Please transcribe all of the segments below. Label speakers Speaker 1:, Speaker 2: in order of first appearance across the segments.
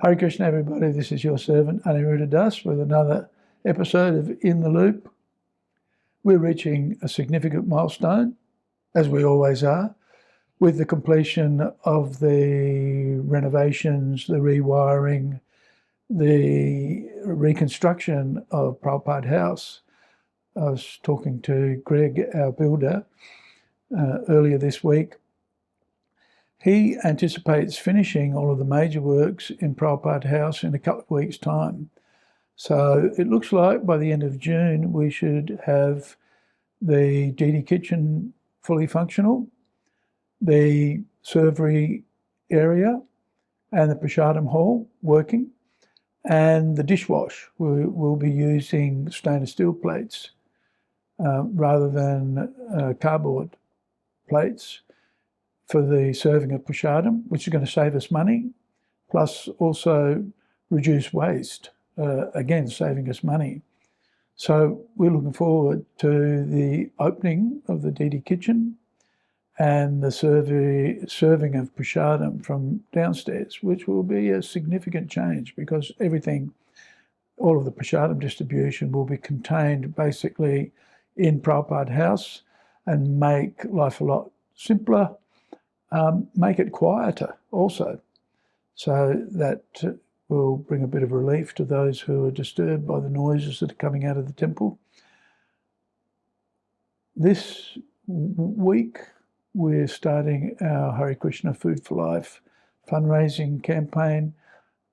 Speaker 1: Hare Krishna, everybody. This is your servant, Aniruddha Dasa, with another episode of In the Loop. We're reaching a significant milestone, as we always are, with the completion of the renovations, the rewiring, the reconstruction of Prabhupada House. I was talking to Greg, our builder, earlier this week. He anticipates finishing all of the major works in Prabhupada House in a couple of weeks' time. So it looks like by the end of June we should have the DD kitchen fully functional, the servery area and the prasadam hall working, and the dishwash. We'll be using stainless steel plates rather than cardboard plates for the serving of prasadam, which is going to save us money, plus also reduce waste, again saving us money. So we're looking forward to the opening of the DD kitchen and the serving of prasadam from downstairs, which will be a significant change because all of the prasadam distribution will be contained basically in Prabhupada House and make life a lot simpler, make it quieter also. So that will bring a bit of relief to those who are disturbed by the noises that are coming out of the temple. This week, we're starting our Hare Krishna Food for Life fundraising campaign.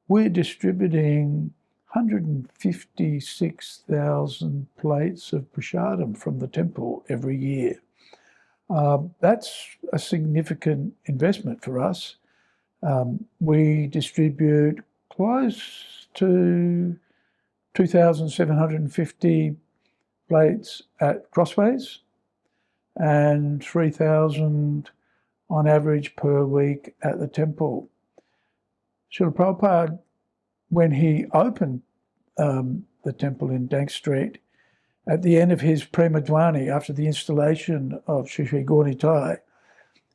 Speaker 1: We're distributing 156,000 plates of prasadam from the temple every year. That's a significant investment for us. We distribute close to 2,750 plates at Crossways and 3,000 on average per week at the temple. Srila Prabhupada, when he opened the temple in Dank Street, at the end of his Prema Dwani, after the installation of Sri Sri Gaurnitai,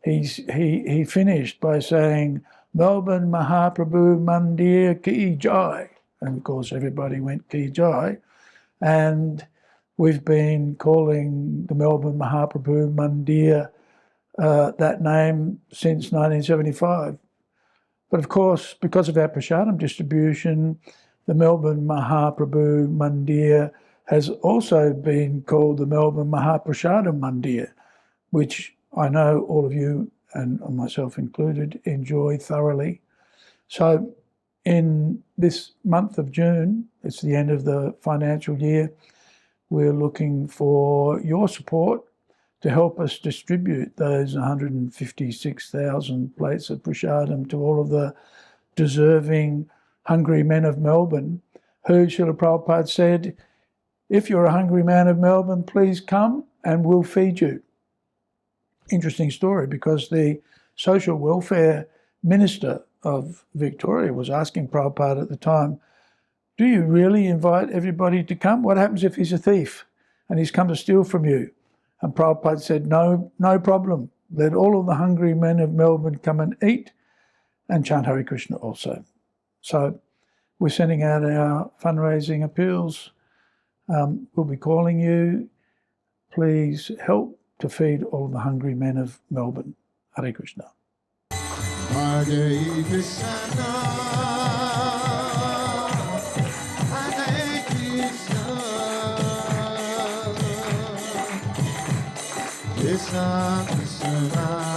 Speaker 1: he finished by saying, Melbourne Mahaprabhu Mandir Ki Jai. And of course, everybody went Ki Jai. And we've been calling the Melbourne Mahaprabhu Mandir that name since 1975. But of course, because of our prasadam distribution, the Melbourne Mahaprabhu Mandir has also been called the Melbourne Mahaprasadam Mandir, which I know all of you, and myself included, enjoy thoroughly. So in this month of June, it's the end of the financial year, we're looking for your support to help us distribute those 156,000 plates of prasadam to all of the deserving hungry men of Melbourne, who Srila Prabhupada said, if you're a hungry man of Melbourne, please come and we'll feed you. Interesting story, because the social welfare minister of Victoria was asking Prabhupada at the time, do you really invite everybody to come? What happens if he's a thief and he's come to steal from you? And Prabhupada said, no problem. Let all of the hungry men of Melbourne come and eat and chant Hare Krishna also. So we're sending out our fundraising appeals. We'll be calling you. Please help to feed all the hungry men of Melbourne. Hare Krishna.
Speaker 2: Hare Krishna, Hare Krishna, Krishna Krishna.